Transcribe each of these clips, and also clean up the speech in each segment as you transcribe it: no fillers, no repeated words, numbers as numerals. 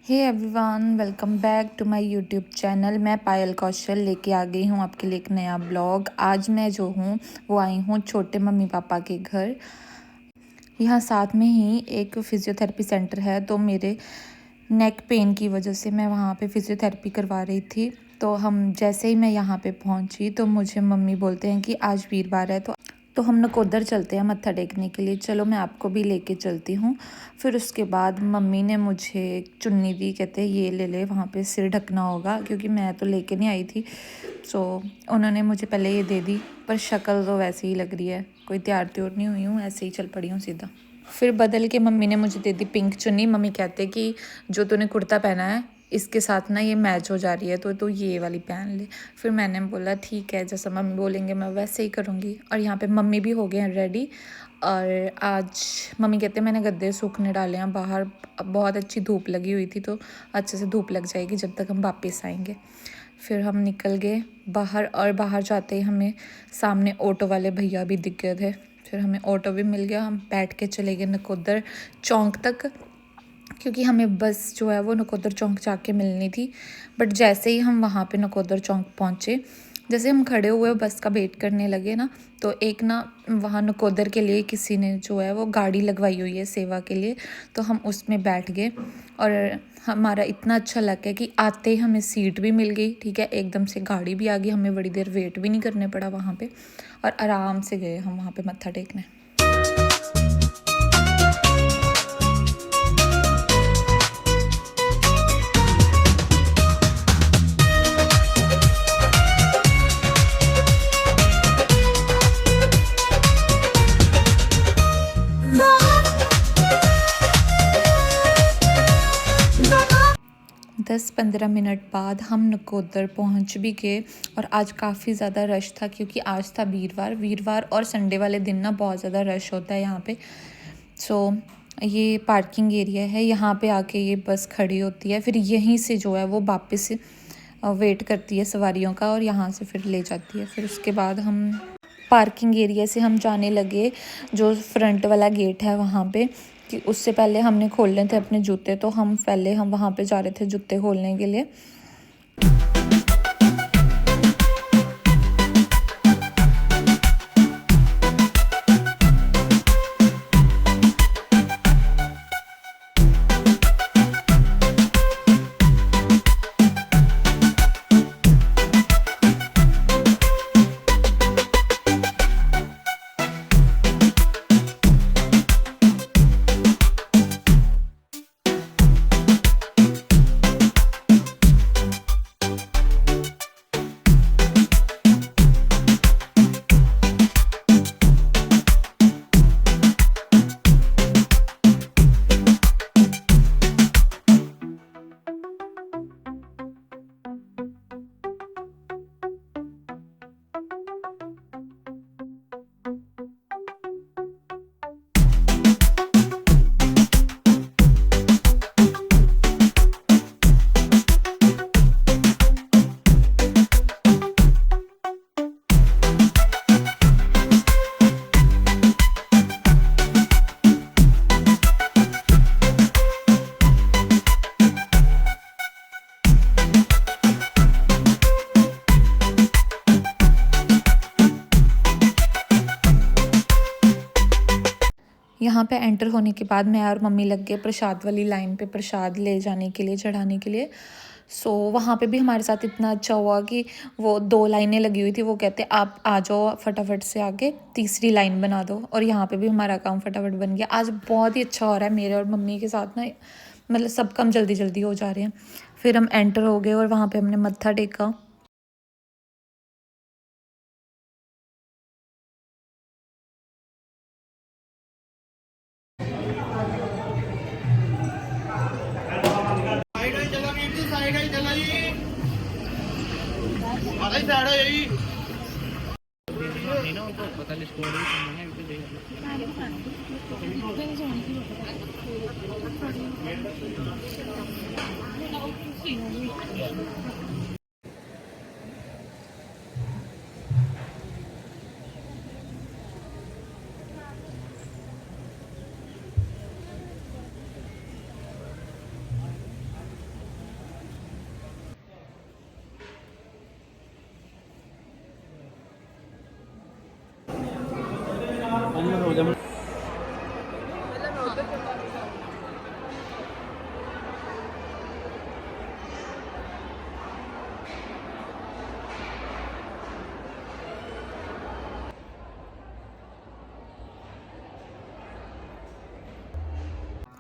Hey everyone, welcome back to my YouTube channel. मैं पायल कौशल लेके आ गई हूँ आपके लिए एक नया ब्लॉग। आज मैं जो हूँ वो आई हूँ छोटे मम्मी पापा के घर। यहाँ साथ में ही एक फ़िज़ियोथेरेपी सेंटर है, तो मेरे नेक पेन की वजह से मैं वहाँ पे फ़िज़ियोथेरेपी करवा रही थी। तो हम जैसे ही मैं यहाँ पे पहुँची तो मुझे मम्मी बोलते हैं कि आज वीरवार है तो हम नकोदर चलते हैं मत्था टेकने के लिए। चलो मैं आपको भी लेके चलती हूँ। फिर उसके बाद मम्मी ने मुझे चुन्नी दी, कहते हैं ये ले ले, वहाँ पे सिर ढकना होगा, क्योंकि मैं तो लेके नहीं आई थी। सो उन्होंने मुझे पहले ये दे दी, पर शक्ल तो वैसे ही लग रही है, कोई तैयार त्योर नहीं हुई हूँ, ऐसे ही चल पड़ी हूँ सीधा। फिर बदल के मम्मी ने मुझे दे दी पिंक चुन्नी। मम्मी कहते कि जो तूने कुर्ता पहना है इसके साथ ना ये मैच हो जा रही है, तो ये वाली पहन ले। फिर मैंने बोला ठीक है, जैसा मम्मी बोलेंगे मैं वैसे ही करूँगी। और यहाँ पे मम्मी भी हो गए हैं रेडी। और आज मम्मी कहते हैं मैंने गद्दे सूखने डाले हैं बाहर, बहुत अच्छी धूप लगी हुई थी, तो अच्छे से धूप लग जाएगी जब तक हम वापस आएंगे। फिर हम निकल गए बाहर, और बाहर जाते ही हमें सामने ऑटो वाले भैया भी दिख गए थे। फिर हमें ऑटो भी मिल गया, हम बैठ के चले गए नकोदर चौक तक, क्योंकि हमें बस जो है वो नकोदर चौक जाके मिलनी थी। बट जैसे ही हम वहाँ पे नकोदर चौक पहुँचे, जैसे हम खड़े हुए बस का वेट करने लगे ना, तो एक ना वहाँ नकोदर के लिए किसी ने जो है वो गाड़ी लगवाई हुई है सेवा के लिए, तो हम उसमें बैठ गए। और हमारा इतना अच्छा लगा कि आते ही हमें सीट भी मिल गई, ठीक है, एकदम से गाड़ी भी आ गई, हमें बड़ी देर वेट भी नहीं करने पड़ा वहाँ पे, और आराम से गए हम वहाँ पे मत्था टेकने। 10-15 मिनट बाद हम नकोदर पहुंच भी गए। और आज काफ़ी ज़्यादा रश था, क्योंकि आज था वीरवार और संडे वाले दिन ना बहुत ज़्यादा रश होता है यहाँ पे। सो ये पार्किंग एरिया है, यहाँ पे आके ये बस खड़ी होती है, फिर यहीं से जो है वो वापस वेट करती है सवारियों का, और यहाँ से फिर ले जाती है। फिर उसके बाद हम पार्किंग एरिया से हम जाने लगे जो फ्रंट वाला गेट है वहाँ पे, कि उससे पहले हमने खोलने थे अपने जूते, तो हम वहाँ पे जा रहे थे जूते खोलने के लिए। यहाँ पे एंटर होने के बाद मैं और मम्मी लग गए प्रसाद वाली लाइन पे, प्रसाद ले जाने के लिए, चढ़ाने के लिए। सो वहाँ पे भी हमारे साथ इतना अच्छा हुआ कि वो 2 लाइनें लगी हुई थी, वो कहते आप आ जाओ फटाफट से आगे, तीसरी लाइन बना दो। और यहाँ पे भी हमारा काम फटाफट बन गया। आज बहुत ही अच्छा हो रहा है मेरे और मम्मी के साथ ना, मतलब सब काम जल्दी जल्दी हो जा रहे हैं। फिर हम एंटर हो गए और वहाँ पर हमने मत्था टेका।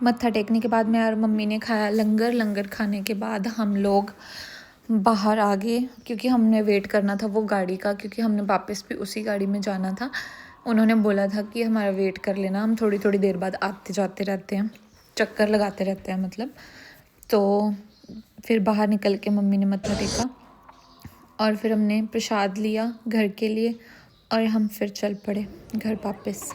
मत्था टेकने के बाद मैं और मम्मी ने खाया लंगर। लंगर खाने के बाद हम लोग बाहर आ गए क्योंकि हमने वेट करना था वो गाड़ी का, क्योंकि हमने वापस भी उसी गाड़ी में जाना था। उन्होंने बोला था कि हमारा वेट कर लेना, हम थोड़ी थोड़ी देर बाद आते जाते रहते हैं, चक्कर लगाते रहते हैं मतलब। तो फिर बाहर निकल के मम्मी ने मत्था टेका और फिर हमने प्रसाद लिया घर के लिए और हम फिर चल पड़े घर वापस।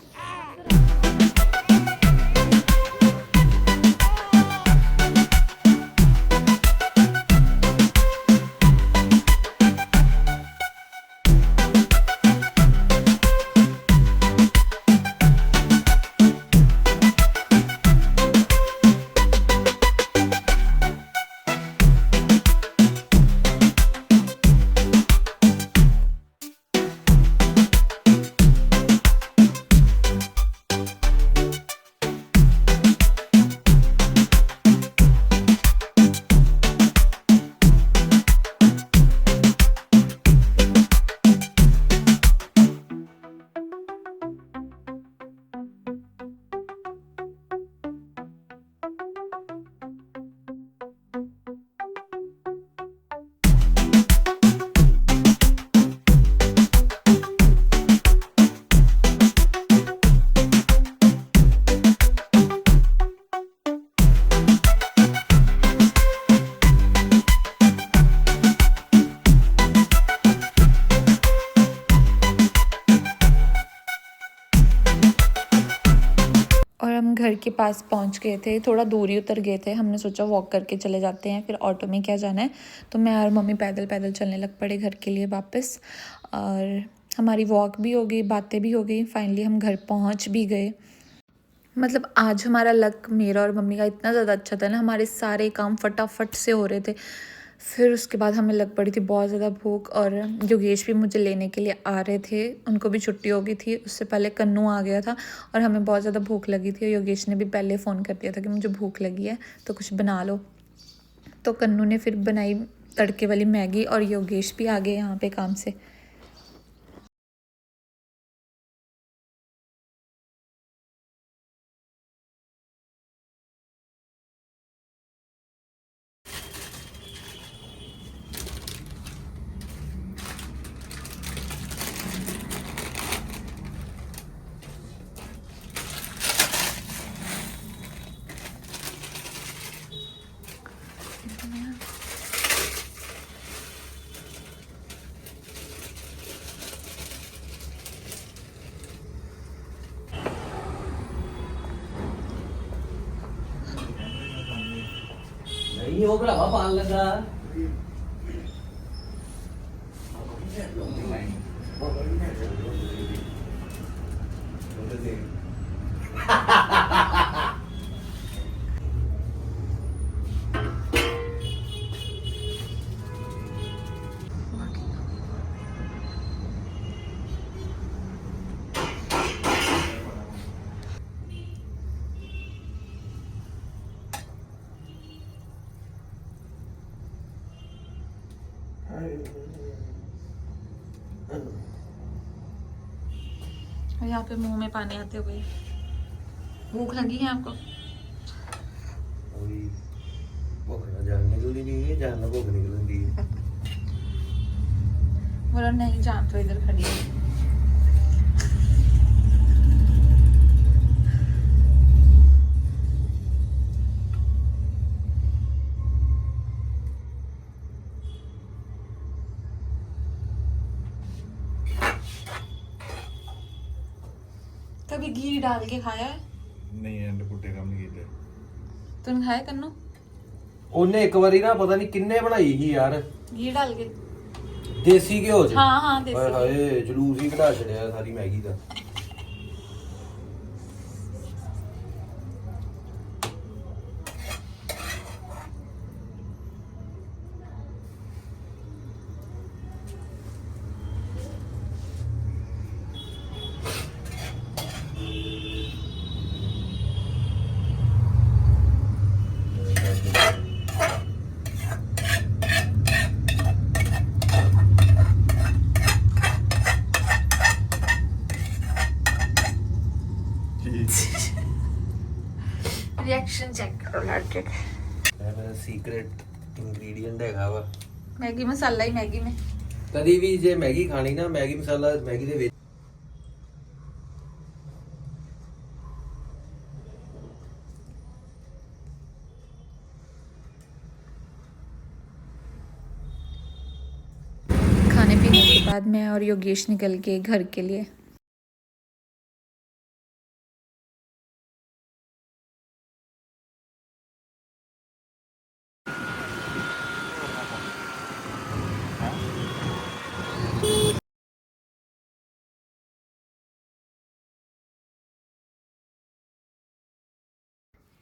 और हम घर के पास पहुंच गए थे, थोड़ा दूरी उतर गए थे। हमने सोचा वॉक करके चले जाते हैं, फिर ऑटो में क्या जाना है। तो मैं और मम्मी पैदल पैदल चलने लग पड़े घर के लिए वापस। और हमारी वॉक भी हो गई, बातें भी हो गई, फाइनली हम घर पहुंच भी गए। मतलब आज हमारा लक मेरा और मम्मी का इतना ज़्यादा अच्छा था ना, हमारे सारे काम फटाफट से हो रहे थे। फिर उसके बाद हमें लग पड़ी थी बहुत ज़्यादा भूख, और योगेश भी मुझे लेने के लिए आ रहे थे, उनको भी छुट्टी हो गई थी। उससे पहले कन्नू आ गया था और हमें बहुत ज़्यादा भूख लगी थी। योगेश ने भी पहले फ़ोन कर दिया था कि मुझे भूख लगी है तो कुछ बना लो। तो कन्नू ने फिर बनाई तड़के वाली मैगी, और योगेश भी आ गए यहाँ पे काम से। ਨਹੀਂ ਉਹ ਭਰਾਵਾ ਪਾਣ ਲੱਗਾ और यहाँ पे मुंह में पानी आते हुए। भूख लगी है आपको? भूख ना जान निकलती है, जान ना भूख निकलती है। बोला नहीं, जान तो इधर खड़ी है। कभी घी डाल के खाया है? नहीं एंड पुट्टे काम नहीं कीते। तुम खाया कन्नू? ਉਹਨੇ ਇੱਕ ਵਾਰੀ ਨਾ ਪਤਾ ਨਹੀਂ ਕਿੰਨੇ ਬਣਾਈ ਸੀ ਯਾਰ, घी डाल के। ਦੇਸੀ ਘਿਓ ਚ। हाँ हाँ देसी ਹਾਏ घी। ਹਾਏ ਜਲੂਸ ਹੀ ਕਢਾ ਛੜਿਆ ਸਾਰੀ ਮੈਗੀ ਦਾ। रिएक्शन चेक करो लड़के ਇਹ ਮੇਰਾ ਸੀਕ੍ਰੇਟ ਇੰਗਰੀਡੀਐਂਟ ਹੈਗਾ ਵਾ मैगी मसाला ही मैगी में ਕਦੀ ਵੀ ਜੇ ਮੈਗੀ ਖਾਣੀ ਨਾ ਮੈਗੀ ਮਸਾਲਾ ਮੈਗੀ ਦੇ ਵਿੱਚ खाने पीने के बाद मैं और योगेश निकल गए घर के लिए।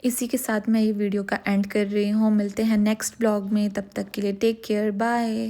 इसी के साथ मैं ये वीडियो का एंड कर रही हूँ। मिलते हैं नेक्स्ट ब्लॉग में, तब तक के लिए टेक केयर, बाय।